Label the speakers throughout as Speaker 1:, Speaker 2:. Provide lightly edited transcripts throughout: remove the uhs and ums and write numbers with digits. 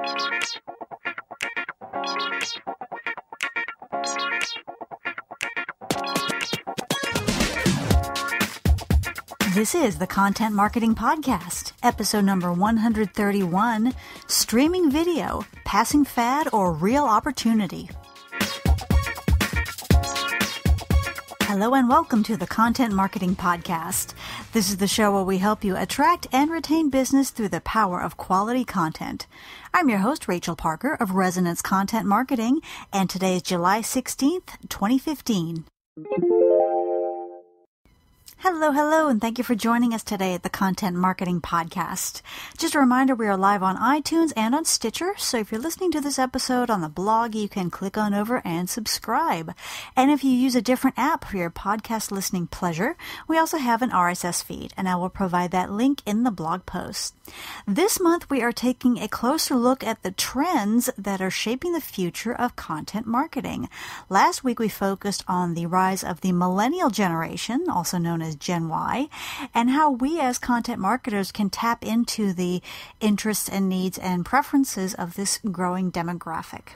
Speaker 1: This is the Content Marketing Podcast, episode number 131, Streaming Video, Passing Fad or Real Opportunity. Hello and welcome to the Content Marketing Podcast. This is the show where we help you attract and retain business through the power of quality content. I'm your host, Rachel Parker of Resonance Content Marketing, and today is July 16th, 2015. Hello, and thank you for joining us today at the Content Marketing Podcast. Just a reminder, we are live on iTunes and on Stitcher, so if you're listening to this episode on the blog, you can click on over and subscribe. And if you use a different app for your podcast listening pleasure, we also have an RSS feed, and I will provide that link in the blog post. This month, we are taking a closer look at the trends that are shaping the future of content marketing. Last week, we focused on the rise of the millennial generation, also known as Gen Y, and how we as content marketers can tap into the interests and needs and preferences of this growing demographic.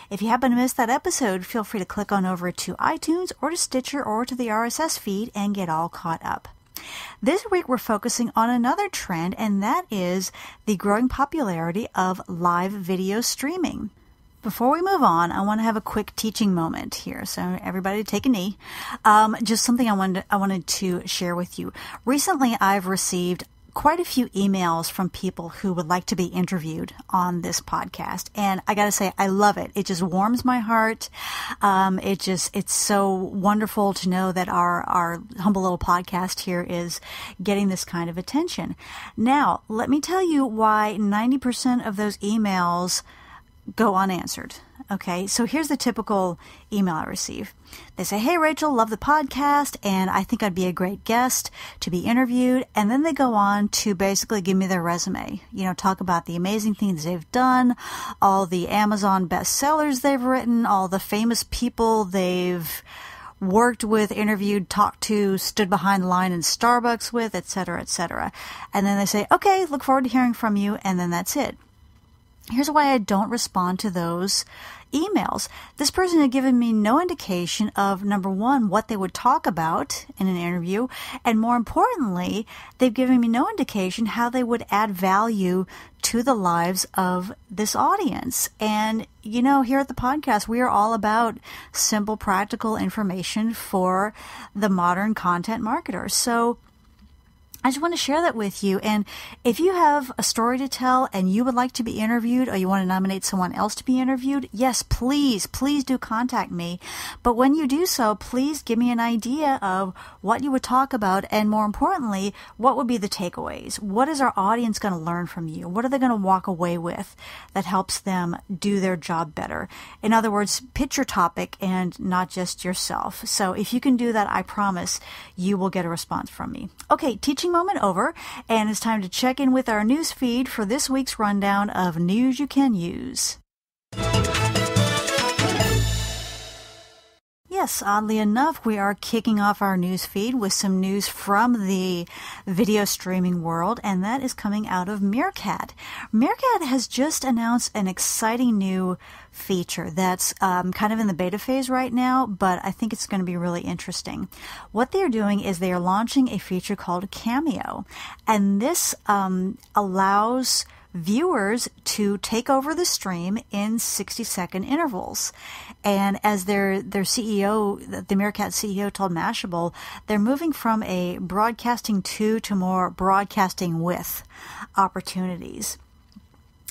Speaker 1: If you happen to miss that episode, feel free to click on over to iTunes or to Stitcher or to the RSS feed and get all caught up. This week we're focusing on another trend, and that is the growing popularity of live video streaming. Before we move on, I want to have a quick teaching moment here. So everybody take a knee. Just something I wanted to share with you. Recently, I've received quite a few emails from people who would like to be interviewed on this podcast. And I got to say, I love it. It just warms my heart. It's so wonderful to know that our humble little podcast here is getting this kind of attention. Now, let me tell you why 90% of those emails go unanswered. Okay, so here's the typical email I receive. They say, "Hey Rachel, love the podcast, and I think I'd be a great guest to be interviewed." And then they go on to basically give me their resume, talk about the amazing things they've done, all the Amazon bestsellers they've written, all the famous people they've worked with, interviewed, talked to, stood behind the line in Starbucks with, etc., etc. And then they say, "Okay, look forward to hearing from you," and then that's it. Here's why I don't respond to those emails. This person had given me no indication of, number one, what they would talk about in an interview, and more importantly, they've given me no indication how they would add value to the lives of this audience. And, here at the podcast, we are all about simple, practical information for the modern content marketer. So I just want to share that with you. And if you have a story to tell and you would like to be interviewed, or you want to nominate someone else to be interviewed, yes, please do contact me. But when you do so, please give me an idea of what you would talk about, and more importantly, what would be the takeaways? What is our audience going to learn from you? What are they going to walk away with that helps them do their job better? In other words, pitch your topic and not just yourself. So if you can do that, I promise you will get a response from me. Okay, teaching moment over, and it's time to check in with our news feed for this week's rundown of news you can use. Yes, oddly enough, we are kicking off our news feed with some news from the video streaming world, and that is coming out of Meerkat. Meerkat has just announced an exciting new feature that's kind of in the beta phase right now, but I think it's going to be really interesting. What they're doing is they are launching a feature called Cameo, and this allows viewers to take over the stream in 60-second intervals. And as their CEO, the Meerkat CEO told Mashable, they're moving from a broadcasting to more broadcasting with opportunities.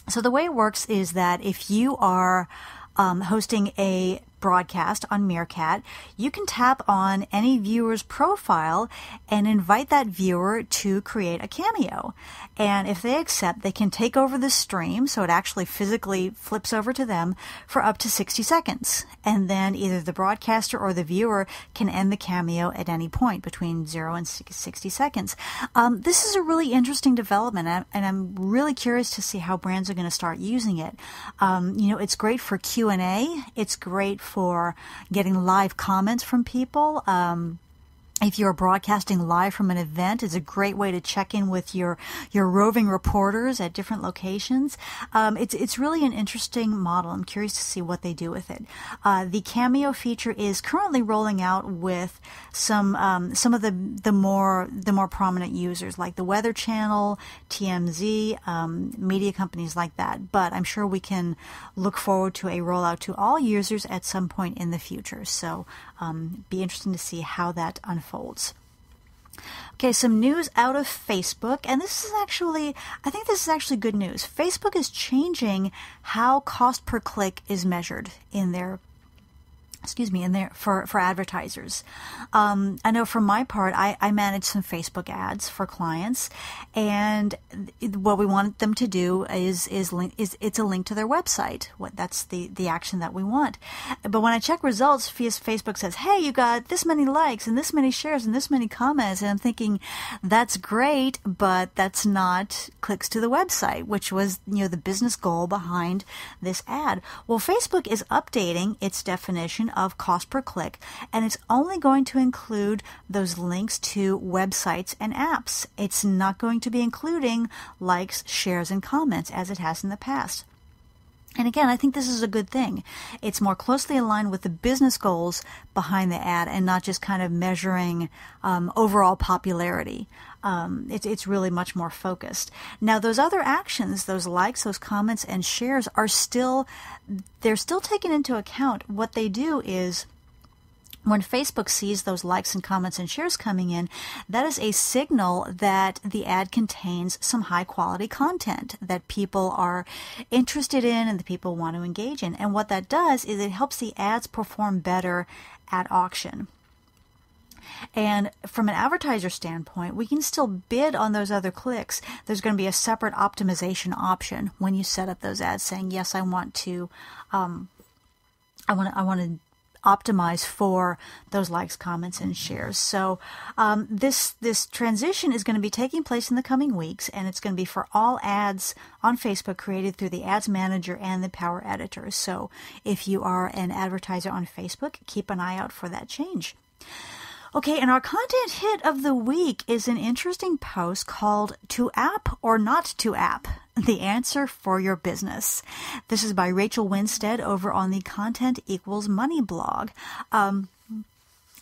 Speaker 1: So the way it works is that if you are hosting a broadcast on Meerkat, you can tap on any viewer's profile and invite that viewer to create a cameo. And if they accept, they can take over the stream, so it actually physically flips over to them for up to 60 seconds. And then either the broadcaster or the viewer can end the cameo at any point between 0 and 60 seconds. This is a really interesting development, and I'm really curious to see how brands are going to start using it. It's great for Q&A. It's great for getting live comments from people. If you're broadcasting live from an event, it's a great way to check in with your roving reporters at different locations. It's really an interesting model. I'm curious to see what they do with it. The Cameo feature is currently rolling out with some of the more prominent users, like the Weather Channel, TMZ, media companies like that. But I'm sure we can look forward to a rollout to all users at some point in the future. So be interesting to see how that unfolds. Okay, some news out of Facebook, and I think this is actually good news. Facebook is changing how cost per click is measured for advertisers. I know for my part, I manage some Facebook ads for clients, and what we want them to do is it's a link to their website. That's the action that we want. But when I check results, Facebook says, hey, you got this many likes and this many shares and this many comments, and I'm thinking, that's great, but that's not clicks to the website, which was the business goal behind this ad. Well, Facebook is updating its definition of cost per click, and it's only going to include those links to websites and apps. It's not going to be including likes, shares, and comments as it has in the past. And again, I think this is a good thing. It's more closely aligned with the business goals behind the ad and not just kind of measuring overall popularity. It's really much more focused. Now, those other actions, those likes, those comments, and shares they're still taken into account. What they do is, when Facebook sees those likes and comments and shares coming in, that is a signal that the ad contains some high quality content that people are interested in and the people want to engage in. And what that does is it helps the ads perform better at auction. And from an advertiser standpoint, we can still bid on those other clicks. There's going to be a separate optimization option when you set up those ads saying, yes, I want to optimize for those likes, comments, and shares. So this transition is going to be taking place in the coming weeks, and it's going to be for all ads on Facebook created through the Ads Manager and the Power Editor. So if you are an advertiser on Facebook, keep an eye out for that change. Okay, and our content hit of the week is an interesting post called To App or Not to App? The Answer for Your Business. This is by Rachel Winstead over on the Content Equals Money blog.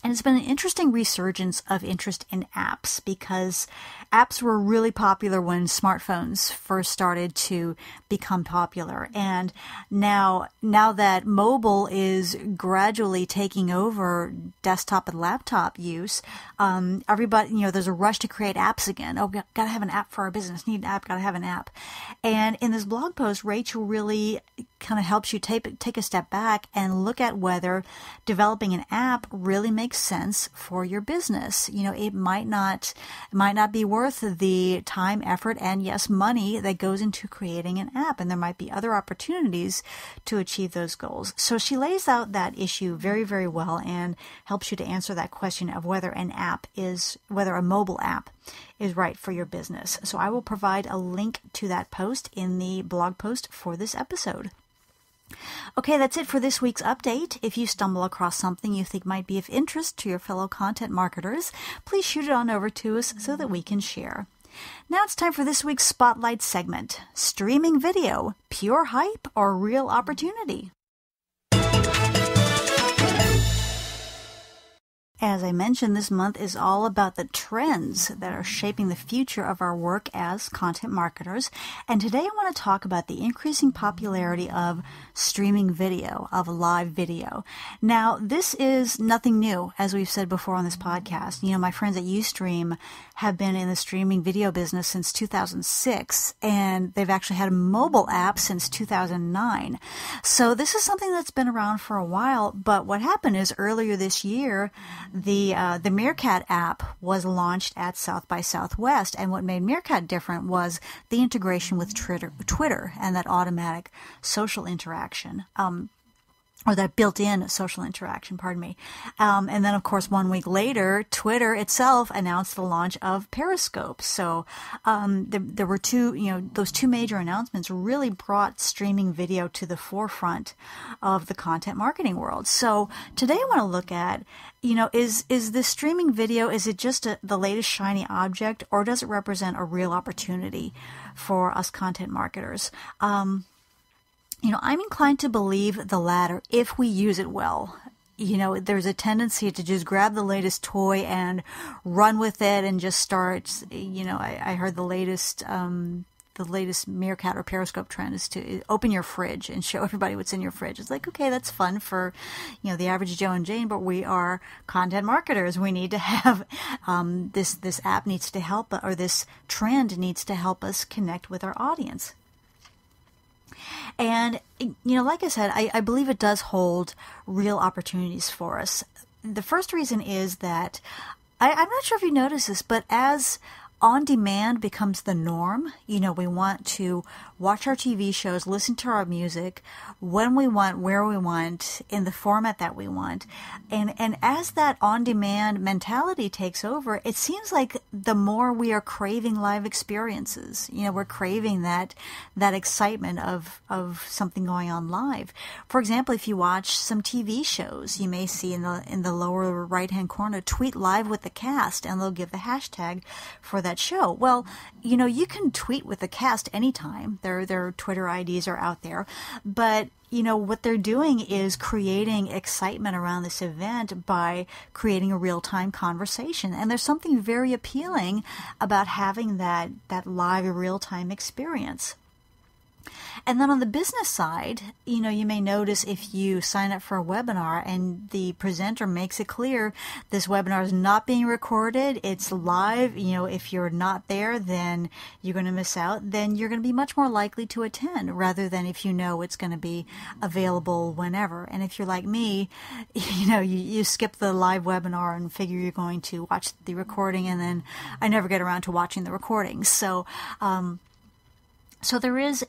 Speaker 1: And it's been an interesting resurgence of interest in apps, because apps were really popular when smartphones first started to become popular. And now that mobile is gradually taking over desktop and laptop use, everybody, there's a rush to create apps again. Oh, gotta have an app for our business. Need an app, gotta have an app. And in this blog post, Rachel really kind of helps you take a step back and look at whether developing an app really makes sense for your business. It might not be worth the time, effort, and yes, money that goes into creating an app, and there might be other opportunities to achieve those goals. So she lays out that issue very, very well and helps you to answer that question of whether a mobile app is right for your business. So I will provide a link to that post in the blog post for this episode. Okay, that's it for this week's update. If you stumble across something you think might be of interest to your fellow content marketers, please shoot it on over to us so that we can share. Now it's time for this week's Spotlight segment. Streaming video, pure hype or real opportunity? As I mentioned, this month is all about the trends that are shaping the future of our work as content marketers. And today I want to talk about the increasing popularity of streaming video, of live video. Now, this is nothing new, as we've said before on this podcast. My friends at Ustream have been in the streaming video business since 2006, and they've actually had a mobile app since 2009. So this is something that's been around for a while, but what happened is earlier this year, the Meerkat app was launched at South by Southwest, and what made Meerkat different was the integration with Twitter and that automatic social interaction. or that built-in social interaction, pardon me. And then, of course, 1 week later, Twitter itself announced the launch of Periscope. So there were those two major announcements really brought streaming video to the forefront of the content marketing world. So today I want to look at, is this streaming video, is it just the latest shiny object, or does it represent a real opportunity for us content marketers? I'm inclined to believe the latter if we use it well. There's a tendency to just grab the latest toy and run with it and just start, I heard the latest Meerkat or Periscope trend is to open your fridge and show everybody what's in your fridge. It's like, okay, that's fun for, the average Joe and Jane, but we are content marketers. We need to have, this app needs to help, or this trend needs to help us connect with our audience. And, like I said, I believe it does hold real opportunities for us. The first reason is that I'm not sure if you notice this, but as on-demand becomes the norm, we want to watch our TV shows, listen to our music when we want, where we want, in the format that we want. And as that on-demand mentality takes over, it seems like the more we are craving live experiences. We're craving that excitement of something going on live. For example, if you watch some TV shows, you may see in the lower right-hand corner, tweet live with the cast, and they'll give the hashtag for that show. Well, you can tweet with the cast anytime. Their Twitter IDs are out there. But, what they're doing is creating excitement around this event by creating a real-time conversation. And there's something very appealing about having that live real-time experience. And then on the business side, you may notice if you sign up for a webinar and the presenter makes it clear this webinar is not being recorded, it's live. If you're not there, then you're going to miss out. Then you're going to be much more likely to attend rather than if it's going to be available whenever. And if you're like me, you skip the live webinar and figure you're going to watch the recording, and then I never get around to watching the recording. So there is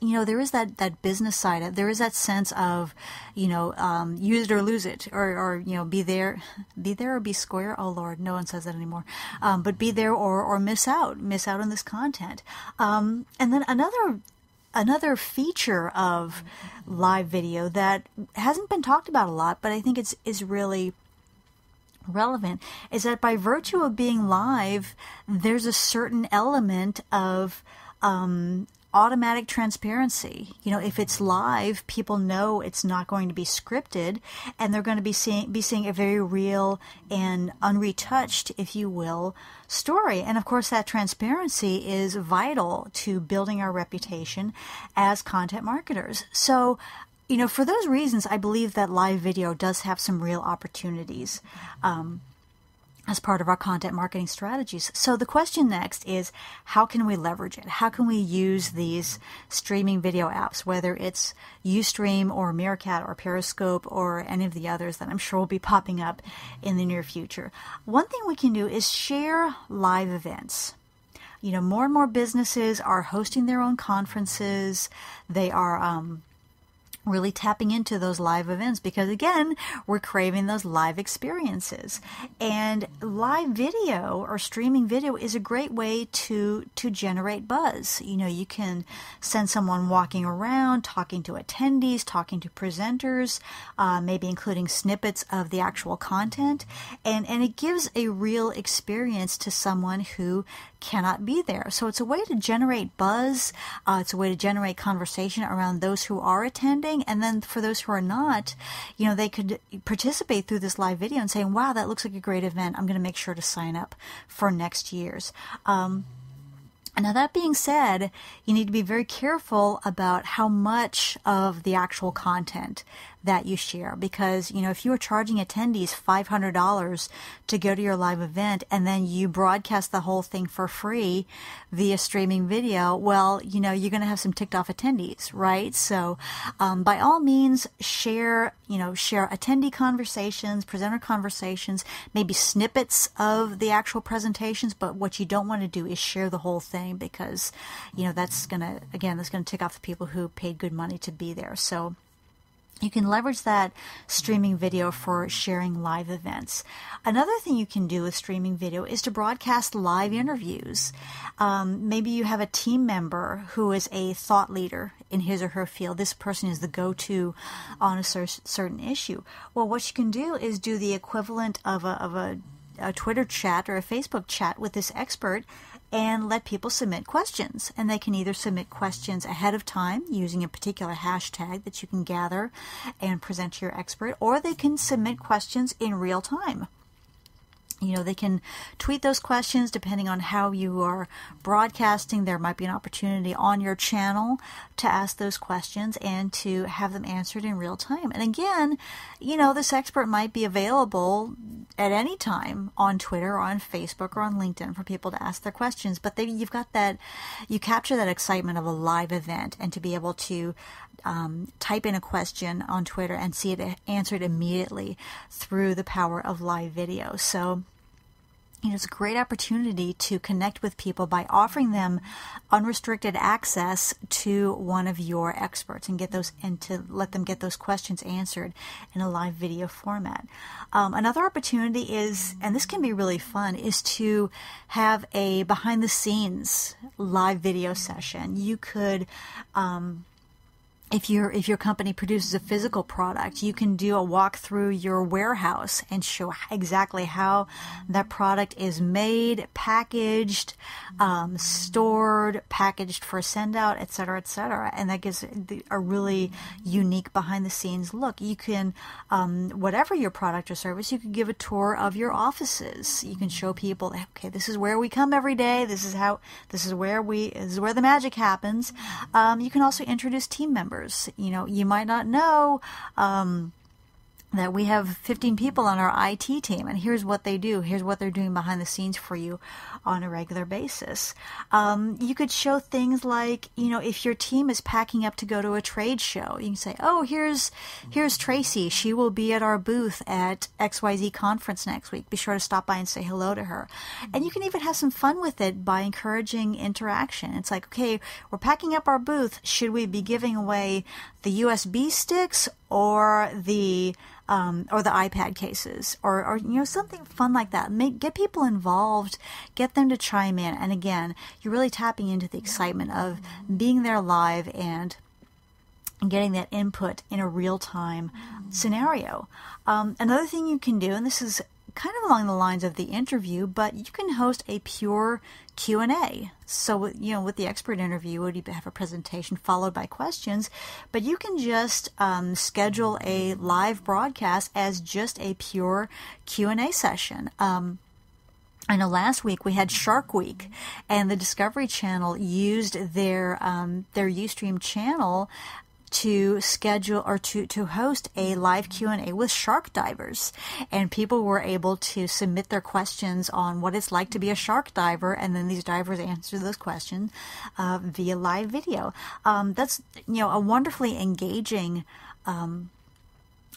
Speaker 1: that business side. There is that sense of, use it or lose it, or be there or be square. Oh Lord, no one says that anymore. But be there or miss out on this content. And then another feature of live video that hasn't been talked about a lot, but I think is really relevant, is that by virtue of being live, there's a certain element of, automatic transparency. If it's live, people know it's not going to be scripted, and they're going to be seeing a very real and unretouched, if you will, story. And of course, that transparency is vital to building our reputation as content marketers. So, for those reasons, I believe that live video does have some real opportunities as part of our content marketing strategies. So the question next is, how can we leverage it? How can we use these streaming video apps, whether it's Ustream or Meerkat or Periscope or any of the others that I'm sure will be popping up in the near future? One thing we can do is share live events. More and more businesses are hosting their own conferences. They are really tapping into those live events because, again, we're craving those live experiences. And live video or streaming video is a great way to generate buzz. You can send someone walking around, talking to attendees, talking to presenters, maybe including snippets of the actual content. And it gives a real experience to someone who cannot be there. So it's a way to generate buzz. It's a way to generate conversation around those who are attending. And then for those who are not, they could participate through this live video and say, wow, that looks like a great event. I'm going to make sure to sign up for next year's. Now, that being said, you need to be very careful about how much of the actual content that you share, because, if you are charging attendees $500 to go to your live event and then you broadcast the whole thing for free via streaming video, well, you're going to have some ticked off attendees, right? So, by all means, share attendee conversations, presenter conversations, maybe snippets of the actual presentations, but what you don't want to do is share the whole thing because, that's going to tick off the people who paid good money to be there. So You can leverage that streaming video for sharing live events. Another thing you can do with streaming video is to broadcast live interviews. Maybe you have a team member who is a thought leader in his or her field. This person is the go-to on a certain issue. Well, what you can do is do the equivalent of a Twitter chat or a Facebook chat with this expert and let people submit questions. And they can either submit questions ahead of time using a particular hashtag that you can gather and present to your expert, or they can submit questions in real time. They can tweet those questions depending on how you are broadcasting. There might be an opportunity on your channel to ask those questions and to have them answered in real time. And again, this expert might be available at any time on Twitter or on Facebook or on LinkedIn for people to ask their questions. But you've got that, you capture that excitement of a live event, and to be able to type in a question on Twitter and see it answered immediately through the power of live video. So, it's a great opportunity to connect with people by offering them unrestricted access to one of your experts and to let them get those questions answered in a live video format. Another opportunity is, and this can be really fun, is to have a behind the scenes live video session. You could, if your company produces a physical product, you can do a walk through your warehouse and show exactly how that product is made, packaged, stored, packaged for send out, et cetera, et cetera. And that gives a really unique behind the scenes look. You can, whatever your product or service, you can give a tour of your offices. You can show people, okay, this is where we come every day. This is where the magic happens. You can also introduce team members. You might not know that we have 15 people on our IT team, and here's what they do. Here's what they're doing behind the scenes for you on a regular basis. You could show things like, if your team is packing up to go to a trade show, you can say, oh, here's Tracy. She will be at our booth at XYZ conference next week. Be sure to stop by and say hello to her. And you can even have some fun with it by encouraging interaction. It's like, okay, we're packing up our booth. Should we be giving away the USB sticks or the iPad cases, or something fun like that? Get people involved, get them to chime in, and again, you're really tapping into the excitement of being there live and getting that input in a real-time scenario. Another thing you can do, and this is kind of along the lines of the interview, but you can host a pure Q&A. So, with the expert interview, would have a presentation followed by questions, but you can just schedule a live broadcast as just a pure Q&A session. I know last week we had Shark Week, and the Discovery Channel used their Ustream channel to schedule or to host a live Q&A with shark divers, and people were able to submit their questions on what it's like to be a shark diver, and then these divers answer those questions via live video. That's a wonderfully engaging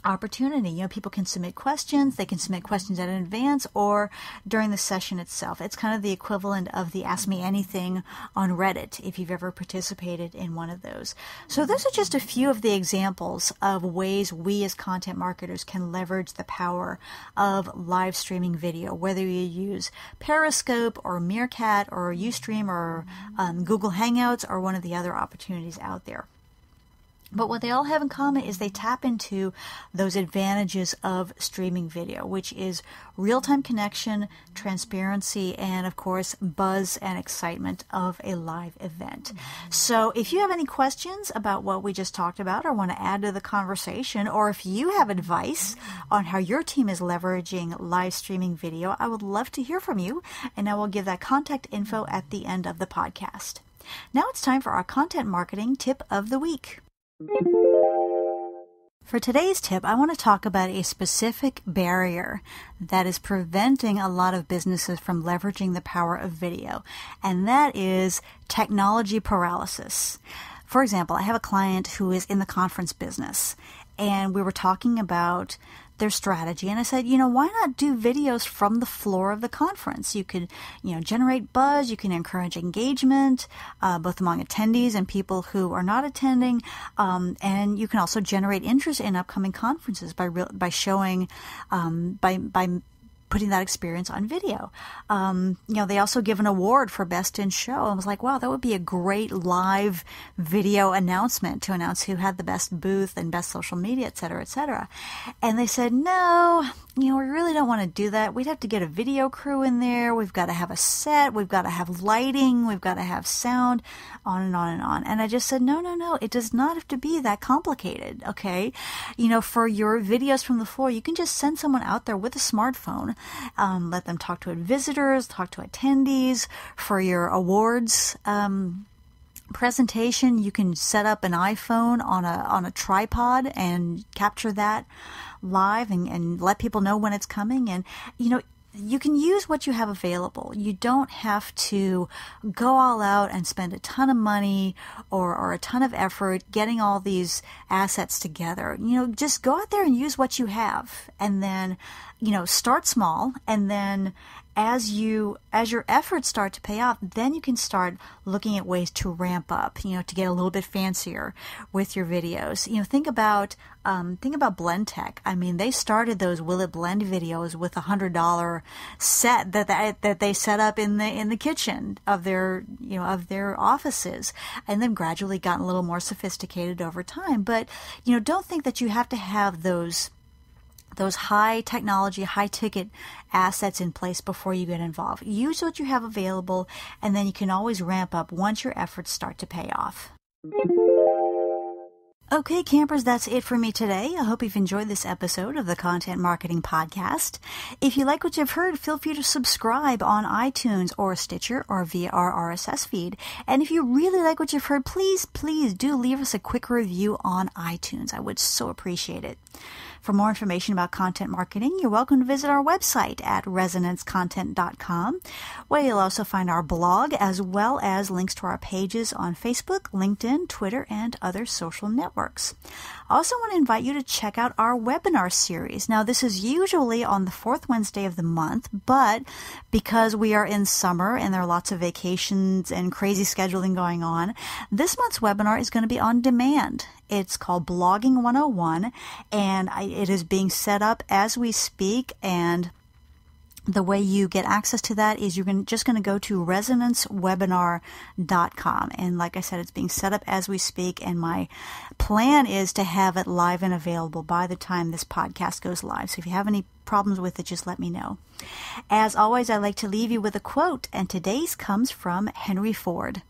Speaker 1: opportunity. People can submit questions. They can submit questions in advance or during the session itself. It's kind of the equivalent of the Ask Me Anything on Reddit, if you've ever participated in one of those. So those are just a few of the examples of ways we as content marketers can leverage the power of live streaming video, whether you use Periscope or Meerkat or Ustream or Google Hangouts or one of the other opportunities out there. But what they all have in common is they tap into those advantages of streaming video, which is real-time connection, transparency, and of course, buzz and excitement of a live event. So if you have any questions about what we just talked about or want to add to the conversation, or if you have advice on how your team is leveraging live streaming video, I would love to hear from you, and I will give that contact info at the end of the podcast. Now it's time for our content marketing tip of the week. For today's tip, I want to talk about a specific barrier that is preventing a lot of businesses from leveraging the power of video, and that is technology paralysis. For example, I have a client who is in the conference business, and we were talking about their strategy. And I said, why not do videos from the floor of the conference? You could, generate buzz. You can encourage engagement, both among attendees and people who are not attending. And you can also generate interest in upcoming conferences by showing, by putting that experience on video. They also give an award for Best in Show. I was like, wow, that would be a great live video announcement to announce who had the best booth and best social media, et cetera, et cetera. And they said, no, we really don't want to do that. We'd have to get a video crew in there. We've got to have a set. We've got to have lighting. We've got to have sound, on and on and on. And I just said, no. It does not have to be that complicated, okay? For your videos from the floor, you can just send someone out there with a smartphone. Let them talk to visitors, talk to attendees. For your awards presentation, you can set up an iPhone on a tripod and capture that live and let people know when it's coming. And you can use what you have available. You don't have to go all out and spend a ton of money or a ton of effort getting all these assets together. Just go out there and use what you have, and then, start small, and then as your efforts start to pay off, then you can start looking at ways to ramp up, to get a little bit fancier with your videos. Think about Blend Tech. I mean, they started those Will It Blend videos with $100 set that they set up in the kitchen of their offices, and then gradually gotten a little more sophisticated over time. But don't think that you have to have those high technology, high ticket assets in place before you get involved. Use what you have available, and then you can always ramp up once your efforts start to pay off. Okay, campers, that's it for me today. I hope you've enjoyed this episode of the Content Marketing Podcast. If you like what you've heard, feel free to subscribe on iTunes or Stitcher or via our RSS feed. And if you really like what you've heard, please do leave us a quick review on iTunes. I would so appreciate it. For more information about content marketing, you're welcome to visit our website at resonancecontent.com, where you'll also find our blog as well as links to our pages on Facebook, LinkedIn, Twitter, and other social networks. I also want to invite you to check out our webinar series. Now, this is usually on the fourth Wednesday of the month, but because we are in summer and there are lots of vacations and crazy scheduling going on, this month's webinar is going to be on demand. It's called Blogging 101, and it is being set up as we speak, and the way you get access to that is you're just going to go to resonancewebinar.com. And like I said, it's being set up as we speak, and my plan is to have it live and available by the time this podcast goes live. So if you have any problems with it, just let me know. As always, I like to leave you with a quote, and today's comes from Henry Ford.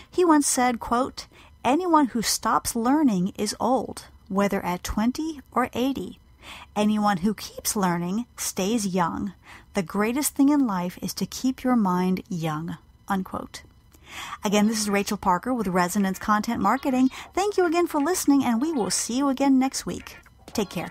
Speaker 1: He once said, quote, "Anyone who stops learning is old, whether at 20 or 80. Anyone who keeps learning stays young. The greatest thing in life is to keep your mind young." Unquote. Again, this is Rachel Parker with Resonance Content Marketing. Thank you again for listening, and we will see you again next week. Take care.